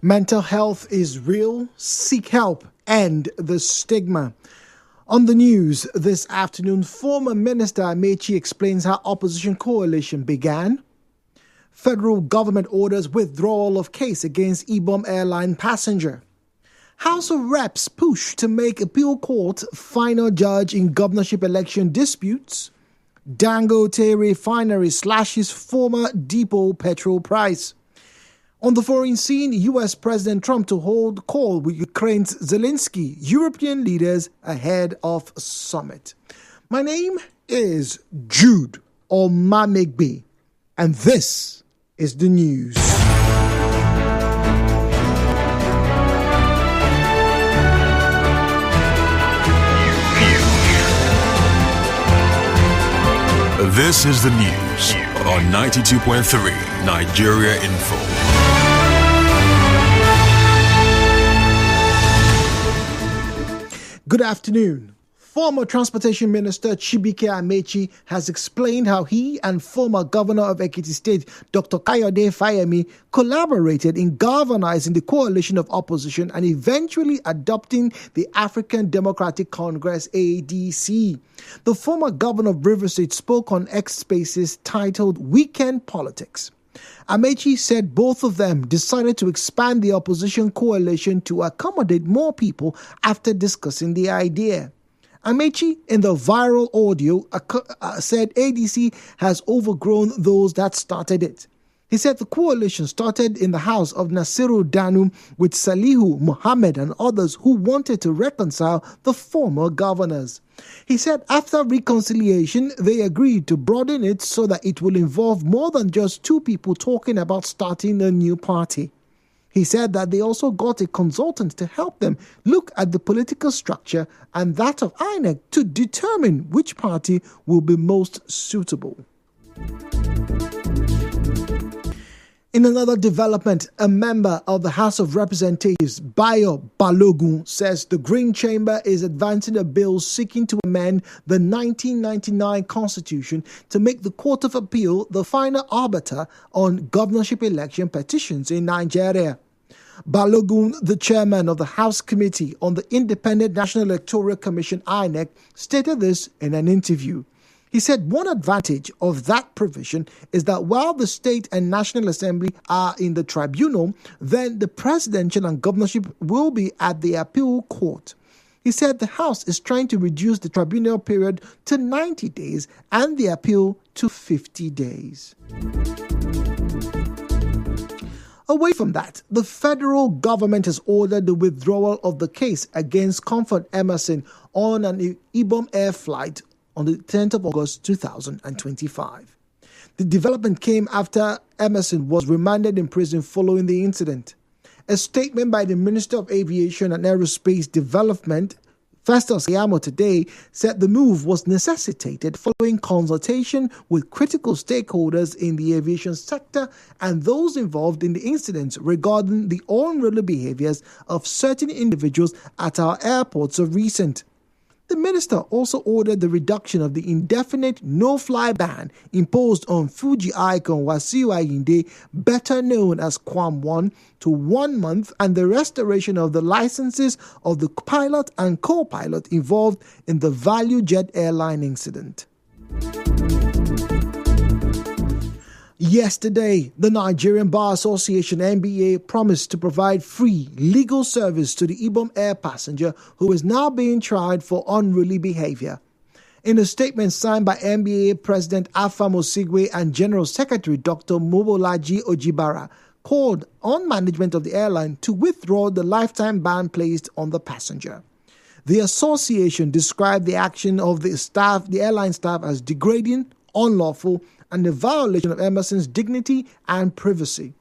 Mental health is real. Seek help. End the stigma. On the news this afternoon, former Minister Amaechi explains how opposition coalition began. Federal government orders withdrawal of case against Ibom airline passenger. House of Reps push to make appeal court final judge in governorship election disputes. Dangote refinery slashes former depot petrol price. On the foreign scene, U.S. President Trump to hold call with Ukraine's Zelensky, European leaders ahead of summit. My name is Jude Omamegbe, and this is the news. This is the news on 92.3 Nigeria Info. Good afternoon. Former Transportation Minister Chibike Amaechi has explained how he and former Governor of Ekiti State, Dr. Kayode Fayemi, collaborated in galvanizing the coalition of opposition and eventually adopting the African Democratic Congress, ADC. The former Governor of Rivers State spoke on X Spaces titled Weekend Politics. Amaechi said both of them decided to expand the opposition coalition to accommodate more people after discussing the idea. Amaechi, in the viral audio, said ADC has overgrown those that started it. He said the coalition started in the house of Nasiru Danu with Salihu Muhammad and others who wanted to reconcile the former governors. He said after reconciliation, they agreed to broaden it so that it will involve more than just two people talking about starting a new party. He said that they also got a consultant to help them look at the political structure and that of INEC to determine which party will be most suitable. In another development, a member of the House of Representatives, Bayo Balogun, says the Green Chamber is advancing a bill seeking to amend the 1999 Constitution to make the Court of Appeal the final arbiter on governorship election petitions in Nigeria. Balogun, the chairman of the House Committee on the Independent National Electoral Commission, INEC, stated this in an interview. He said one advantage of that provision is that while the state and National Assembly are in the tribunal, then the presidential and governorship will be at the appeal court. He said the House is trying to reduce the tribunal period to 90 days and the appeal to 50 days. Away from that, the federal government has ordered the withdrawal of the case against Comfort Emerson on an Ibom Air flight on the 10th of August 2025. The development came after Emerson was remanded in prison following the incident. A statement by the Minister of Aviation and Aerospace Development, Festus Keyamo, today said the move was necessitated following consultation with critical stakeholders in the aviation sector and those involved in the incidents regarding the unruly behaviors of certain individuals at our airports of recent. The minister also ordered the reduction of the indefinite no-fly ban imposed on Fuji icon Wasiu Ayinde, better known as Kwam 1, to 1 month, and the restoration of the licenses of the pilot and co-pilot involved in the Value Jet airline incident. Yesterday, the Nigerian Bar Association NBA promised to provide free legal service to the Ibom Air passenger who is now being tried for unruly behavior. In a statement signed by NBA President Afam Osigwe and General Secretary Dr. Mobolaji Ojibara, called on management of the airline to withdraw the lifetime ban placed on the passenger. The association described the action of the airline staff as degrading, unlawful, and a violation of Emerson's dignity and privacy.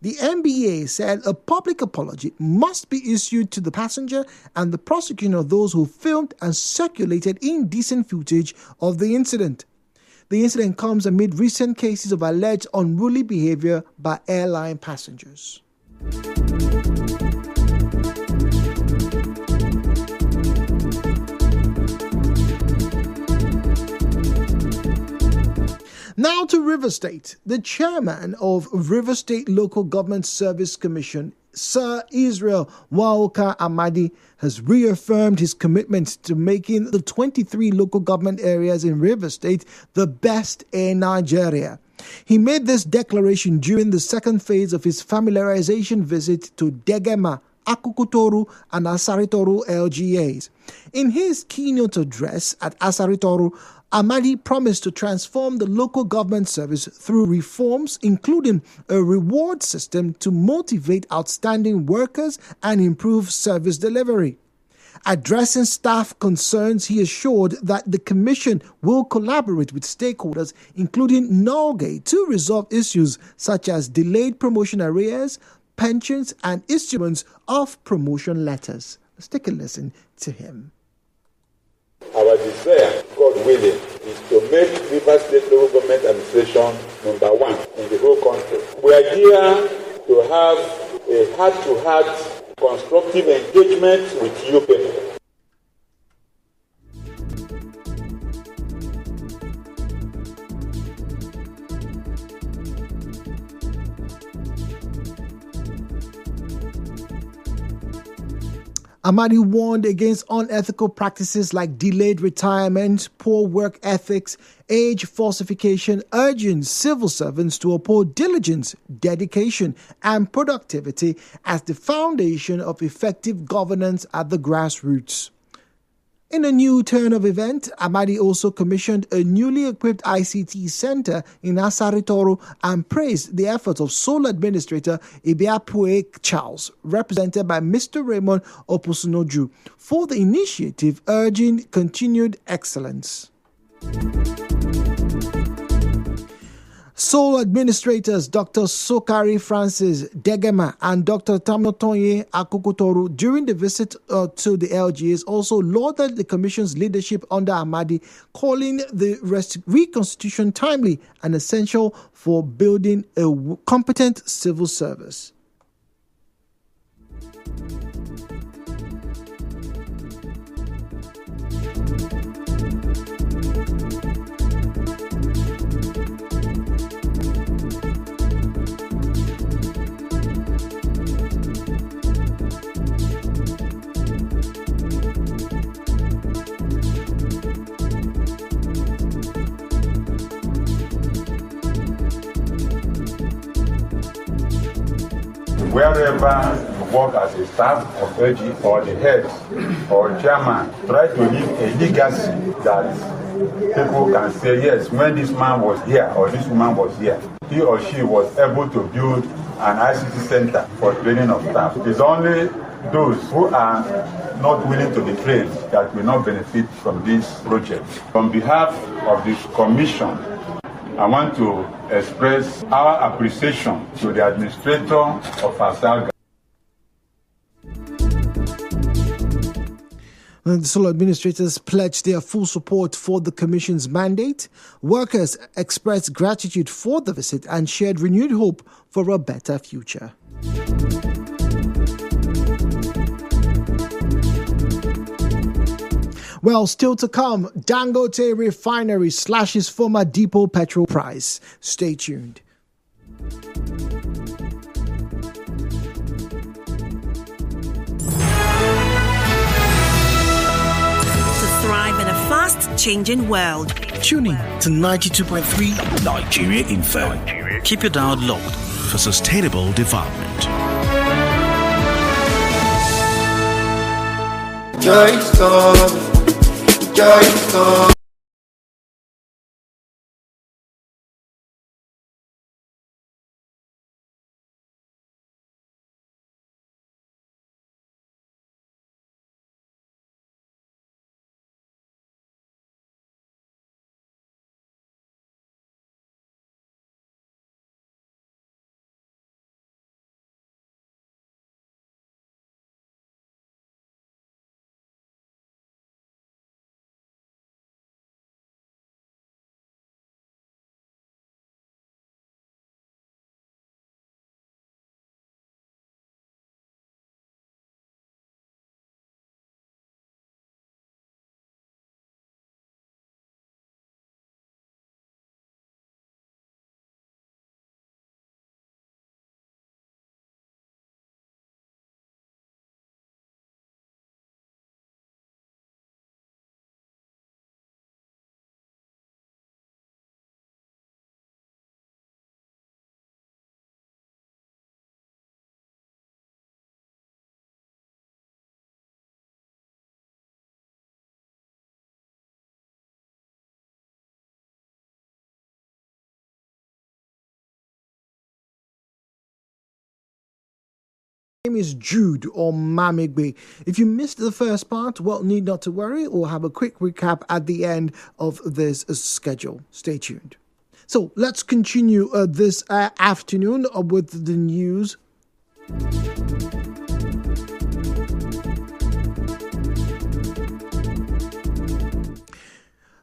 The NBA said a public apology must be issued to the passenger and the prosecution of those who filmed and circulated indecent footage of the incident. The incident comes amid recent cases of alleged unruly behavior by airline passengers. Now to River State. The chairman of River State Local Government Service Commission, Sir Israel Waoka Amadi has reaffirmed his commitment to making the 23 local government areas in Rivers State the best in Nigeria. He made this declaration during the second phase of his familiarization visit to Degema, Akukutoru, and Asaritoru LGAs. In his keynote address at Asaritoru, Amadi promised to transform the local government service through reforms, including a reward system to motivate outstanding workers and improve service delivery. Addressing staff concerns, he assured that the Commission will collaborate with stakeholders, including Norgay, to resolve issues such as delayed promotion arrears, pensions, and issuance of promotion letters. Let's take a listen to him. Our desire, God willing, is to make Rivers State Local Government Administration number one in the whole country. We are here to have a heart-to-heart constructive engagement with you people. Amadi warned against unethical practices like delayed retirement, poor work ethics, age falsification, urging civil servants to uphold diligence, dedication, and productivity as the foundation of effective governance at the grassroots. In a new turn of event, Amadi also commissioned a newly equipped ICT center in Asaritoru and praised the efforts of sole administrator Ibiapue Charles, represented by Mr. Raymond Opusunoju, for the initiative, urging continued excellence. Sole administrators Dr. Sokari Francis Degema and Dr. Tamotonye Akukutoru during the visit to the LGAs also lauded the Commission's leadership under Amadi, calling the reconstitution timely and essential for building a competent civil service. Wherever you work as a staff of LG or the head or chairman, try to leave a legacy that people can say, yes, when this man was here or this woman was here, he or she was able to build an ICT center for training of staff. It's only those who are not willing to be trained that will not benefit from this project. On behalf of this commission, I want to express our appreciation to the administrator of ASALGA. The sole administrators pledged their full support for the Commission's mandate. Workers expressed gratitude for the visit and shared renewed hope for a better future. Well, still to come, Dangote Refinery slashes former depot petrol price. Stay tuned. Thrive in a fast-changing world. Tune in to 92.3 Nigeria Info. Keep your dial locked for sustainable development. Joy Storm, Joy Storm. name is Jude Omamegbe. If you missed the first part, well, need not to worry. We'll have a quick recap at the end of this schedule. Stay tuned. So let's continue this afternoon with the news.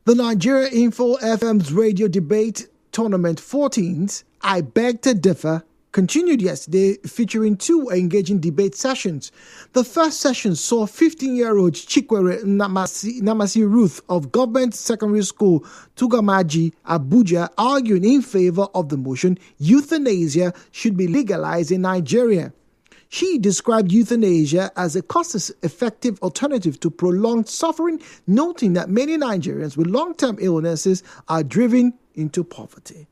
The Nigeria Info FM's radio debate tournament 14th, I Beg to Differ, continued yesterday, featuring two engaging debate sessions. The first session saw 15-year-old Chikwere Namasi Ruth of Government Secondary School, Tugamaji, Abuja, arguing in favor of the motion euthanasia should be legalized in Nigeria. She described euthanasia as a cost-effective alternative to prolonged suffering, noting that many Nigerians with long-term illnesses are driven into poverty.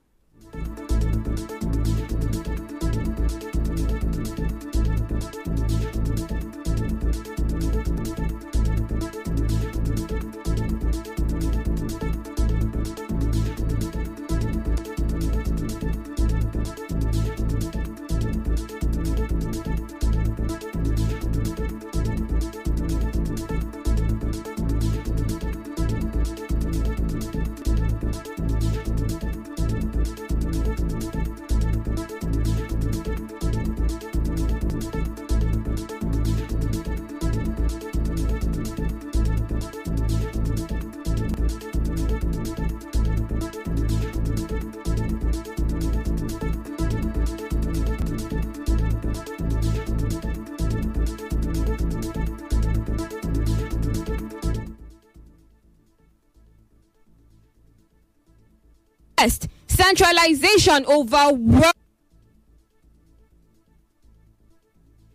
Centralization over work.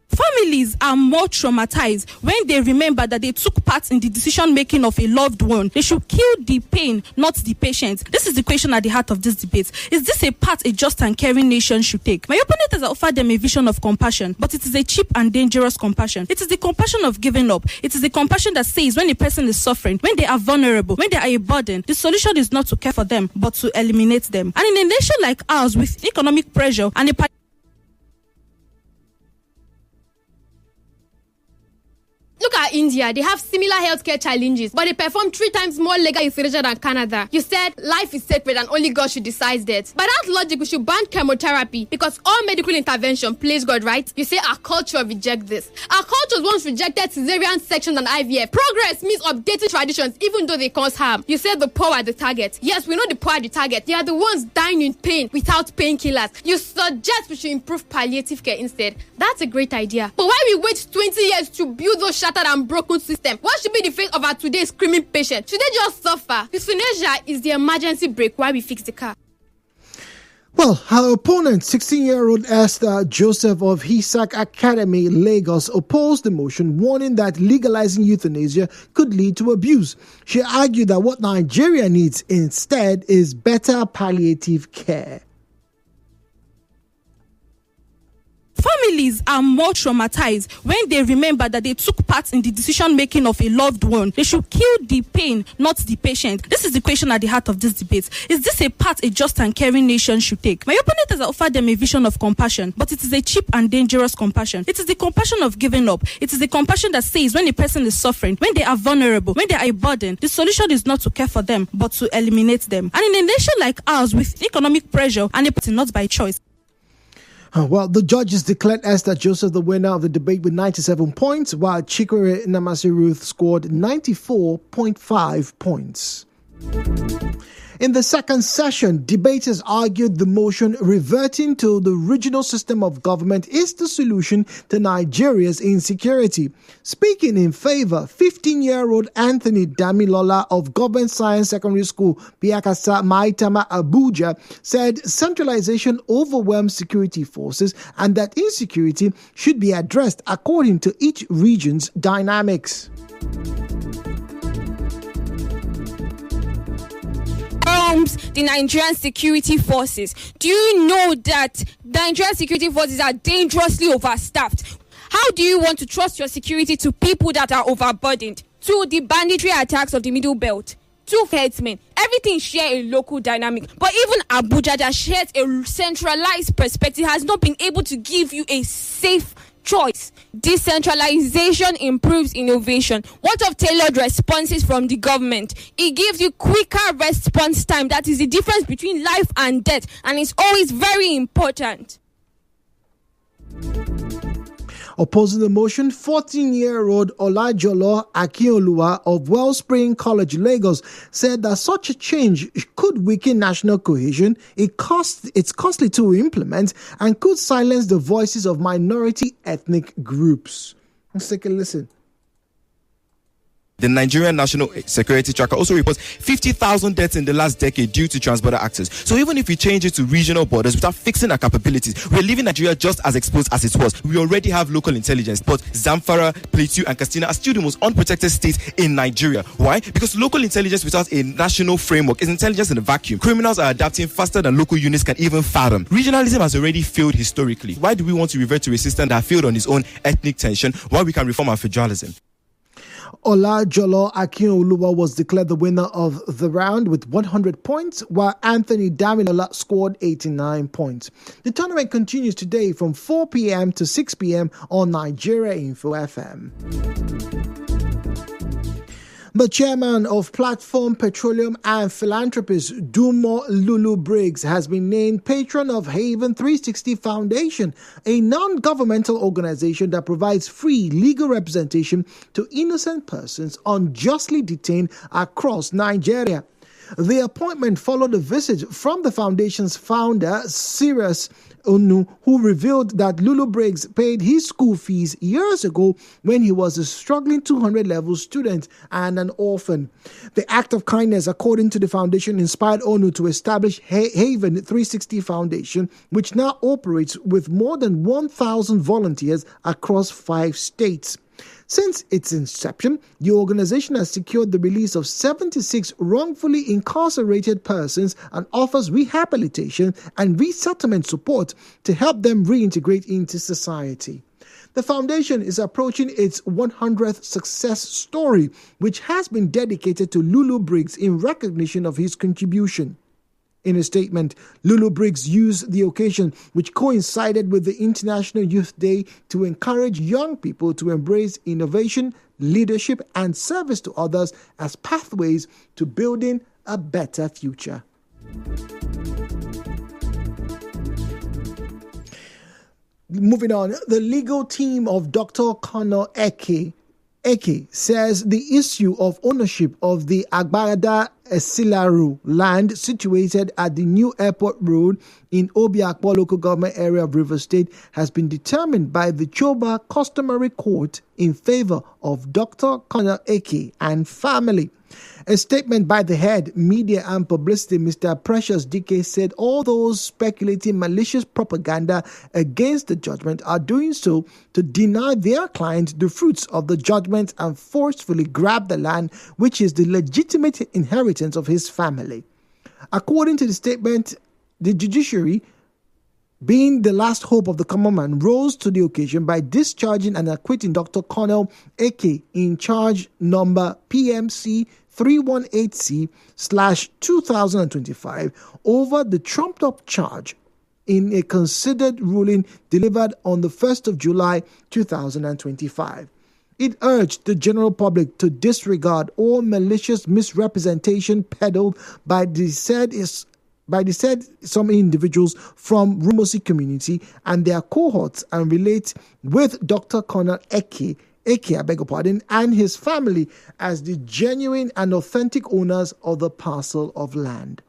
Families are more traumatized when they remember that they took part in the decision-making of a loved one. They should kill the pain, not the patient. This is the question at the heart of this debate. Is this a path a just and caring nation should take? My opponent has offered them a vision of compassion, but it is a cheap and dangerous compassion. It is the compassion of giving up. It is the compassion that says when a person is suffering, when they are vulnerable, when they are a burden, the solution is not to care for them, but to eliminate them. And in a nation like ours, with economic pressure and a Look at India. They have similar healthcare challenges, but they perform 3 times more legal euthanasia than Canada. You said life is sacred and only God should decide that. By that logic, we should ban chemotherapy because all medical intervention plays God, right? You say our culture rejects this. Our culture once rejected cesarean section and IVF. Progress means updating traditions even though they cause harm. You said the poor are the target. Yes, we know the poor are the target. They are the ones dying in pain without painkillers. You suggest we should improve palliative care instead. That's a great idea. But why we wait 20 years to build those shattered and broken system? What should be the fate of our today's screaming patient? Should they just suffer? Euthanasia is the emergency brake while we fix the car. Well, her opponent, 16-year-old Esther Joseph of Hisak Academy, Lagos, opposed the motion, warning that legalizing euthanasia could lead to abuse. She argued that what Nigeria needs instead is better palliative care. Families are more traumatized when they remember that they took part in the decision-making of a loved one. They should kill the pain, not the patient. This is the question at the heart of this debate. Is this a path a just and caring nation should take? My opponent has offered them a vision of compassion, but it is a cheap and dangerous compassion. It is the compassion of giving up. It is the compassion that says when a person is suffering, when they are vulnerable, when they are a burden, the solution is not to care for them, but to eliminate them. And in a nation like ours, with economic pressure and a person not by choice. Well, the judges declared Esther Joseph the winner of the debate with 97 points, while Chikwere Namasi Ruth scored 94.5 points. In the second session, debaters argued the motion reverting to the regional system of government is the solution to Nigeria's insecurity. Speaking in favor, 15-year-old Anthony Damilola of Government Science Secondary School, Piakasa Maitama, Abuja, said centralization overwhelms security forces and that insecurity should be addressed according to each region's dynamics. The Nigerian security forces. Do you know that the Nigerian security forces are dangerously overstaffed? How do you want to trust your security to people that are overburdened? To the banditry attacks of the Middle Belt? To herdsmen? Everything share a local dynamic. But even Abuja that shares a centralized perspective has not been able to give you a safe choice. Decentralization improves innovation. What of tailored responses from the government? It gives you quicker response time. That is the difference between life and death, and it's always very important. Opposing the motion, 14-year-old Olajolo Akinoluwa of Wellspring College, Lagos, said that such a change could weaken national cohesion, it's costly to implement, and could silence the voices of minority ethnic groups. Let's take a listen. The Nigerian National Security Tracker also reports 50,000 deaths in the last decade due to transborder access. So even if we change it to regional borders without fixing our capabilities, we're leaving Nigeria just as exposed as it was. We already have local intelligence, but Zamfara, Plateau, and Katsina are still the most unprotected states in Nigeria. Why? Because local intelligence without a national framework is intelligence in a vacuum. Criminals are adapting faster than local units can even fathom. Regionalism has already failed historically. Why do we want to revert to a system that failed on its own ethnic tension while we can reform our federalism? Olajolo Akinoluwa was declared the winner of the round with 100 points, while Anthony Damilola scored 89 points. The tournament continues today from 4 p.m. to 6 p.m. on Nigeria Info FM. The chairman of Platform Petroleum and Philanthropist Dumo Lulu Briggs has been named patron of Haven 360 Foundation, a non-governmental organization that provides free legal representation to innocent persons unjustly detained across Nigeria. The appointment followed a visit from the foundation's founder, Cyrus Onu, who revealed that Lulu Briggs paid his school fees years ago when he was a struggling 200-level student and an orphan. The act of kindness, according to the foundation, inspired Onu to establish Haven 360 Foundation, which now operates with more than 1,000 volunteers across 5 states. Since its inception, the organization has secured the release of 76 wrongfully incarcerated persons and offers rehabilitation and resettlement support to help them reintegrate into society. The foundation is approaching its 100th success story, which has been dedicated to Lulu Briggs in recognition of his contribution. In a statement, Lulu Briggs used the occasion, which coincided with the International Youth Day, to encourage young people to embrace innovation, leadership, and service to others as pathways to building a better future. Moving on, the legal team of Dr. Connor Eke says the issue of ownership of the Agbada Esilaru land situated at the new airport road in Obiakpo local government area of Rivers State has been determined by the Choba customary court in favor of Dr. Connor Eke and family. A statement by the head, media and publicity, Mr. Precious DK, said all those speculating malicious propaganda against the judgment are doing so to deny their client the fruits of the judgment and forcefully grab the land, which is the legitimate inheritance of his family. According to the statement, the judiciary, being the last hope of the common man, rose to the occasion by discharging and acquitting Dr. Connell Eke in charge number PMC 318C/2025 over the trumped-up charge in a considered ruling delivered on the 1st of July 2025. It urged the general public to disregard all malicious misrepresentation peddled by the said some individuals from Rumosi community and their cohorts and relate with Dr. Connor Eke, and his family as the genuine and authentic owners of the parcel of land.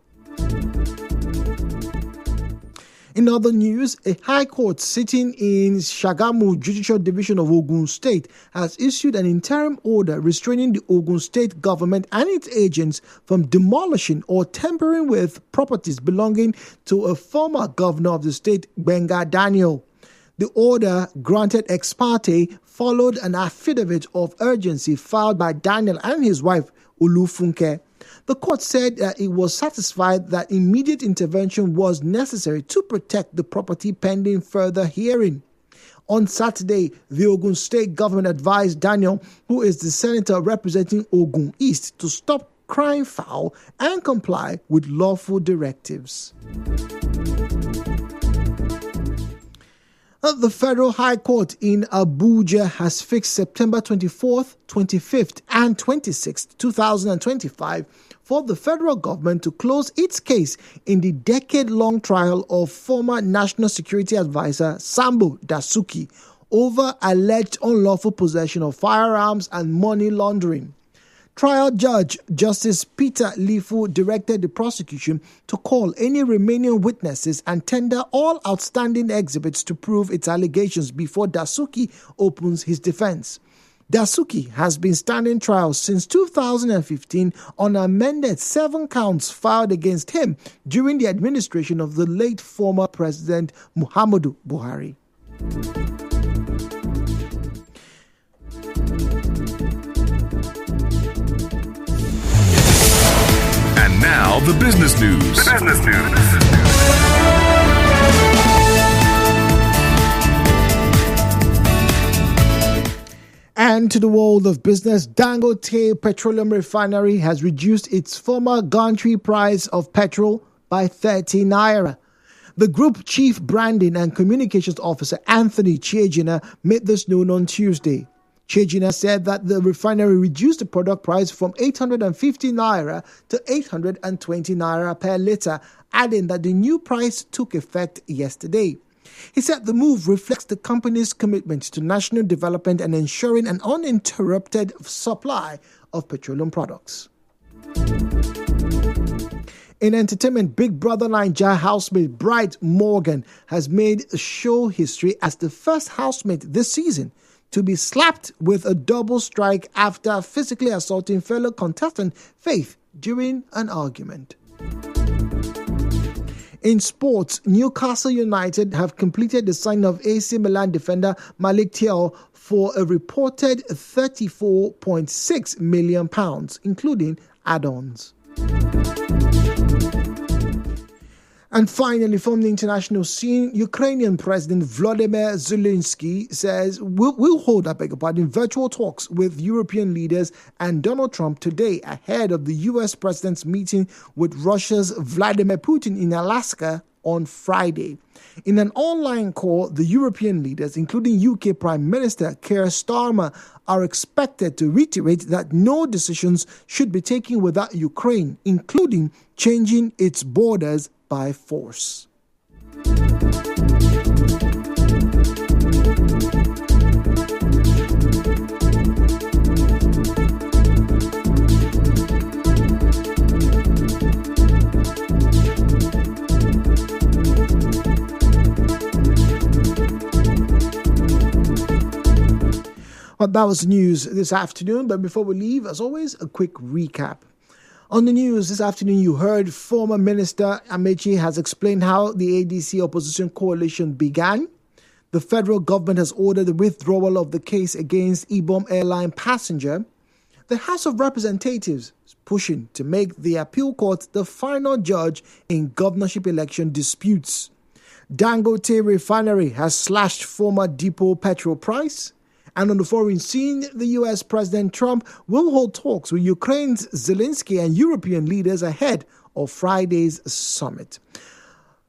In other news, a high court sitting in Shagamu Judicial Division of Ogun State has issued an interim order restraining the Ogun State government and its agents from demolishing or tampering with properties belonging to a former governor of the state, Benga Daniel. The order, granted ex parte, followed an affidavit of urgency filed by Daniel and his wife, Olufunke. The court said that it was satisfied that immediate intervention was necessary to protect the property pending further hearing. On Saturday, the Ogun State government advised Daniel, who is the senator representing Ogun East, to stop crying foul and comply with lawful directives. The Federal High Court in Abuja has fixed September 24th, 25th, and 26th, 2025 for the federal government to close its case in the decade-long trial of former National Security Advisor Sambo Dasuki over alleged unlawful possession of firearms and money laundering. Trial Judge Justice Peter Lifu directed the prosecution to call any remaining witnesses and tender all outstanding exhibits to prove its allegations before Dasuki opens his defense. Dasuki has been standing trial since 2015 on amended 7 counts filed against him during the administration of the late former President Muhammadu Buhari. And now the business news. And to the world of business, Dangote Petroleum Refinery has reduced its former gantry price of petrol by 30 naira. The Group Chief Branding and Communications Officer Anthony Chiejina made this known on Tuesday. Chiejina said that the refinery reduced the product price from 850 naira to 820 naira per litre, adding that the new price took effect yesterday. He said the move reflects the company's commitment to national development and ensuring an uninterrupted supply of petroleum products. In entertainment, Big Brother Naija housemate Bright Morgan has made show history as the first housemate this season to be slapped with a double strike after physically assaulting fellow contestant Faith during an argument. In sports, Newcastle United have completed the signing of AC Milan defender Malik Thiaw for a reported £34.6 million, including add-ons. And finally, from the international scene, Ukrainian President Volodymyr Zelensky says we'll hold virtual talks with European leaders and Donald Trump today ahead of the U.S. president's meeting with Russia's Vladimir Putin in Alaska on Friday. In an online call, the European leaders, including UK Prime Minister Keir Starmer, are expected to reiterate that no decisions should be taken without Ukraine, including changing its borders by force. Well, that was news this afternoon, but before we leave, as always, a quick recap. On the news this afternoon, you heard former Minister Amechi has explained how the ADC opposition coalition began. The federal government has ordered the withdrawal of the case against Ibom airline passenger. The House of Representatives is pushing to make the appeal court the final judge in governorship election disputes. Dangote Refinery has slashed former depot petrol price. And on the foreign scene, the U.S. President Trump will hold talks with Ukraine's Zelensky and European leaders ahead of Friday's summit.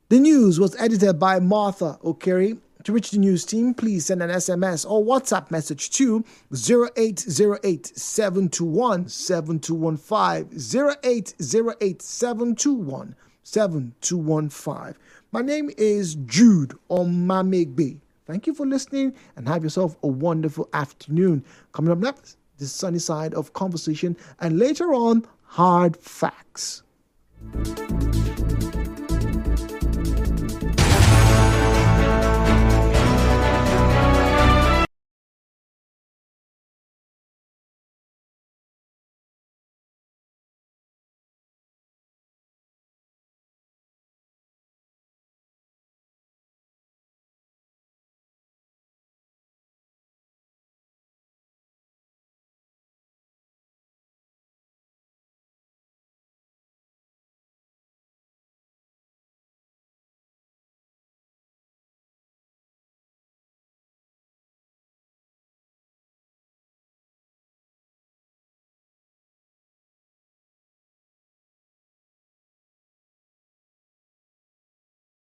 The news was edited by Martha Okeri. To reach the news team, please send an SMS or WhatsApp message to 0808-721-7215, 0808-721-7215. My name is Jude Omamegbe. Thank you for listening and have yourself a wonderful afternoon. Coming up next, the sunny side of conversation and later on, hard facts.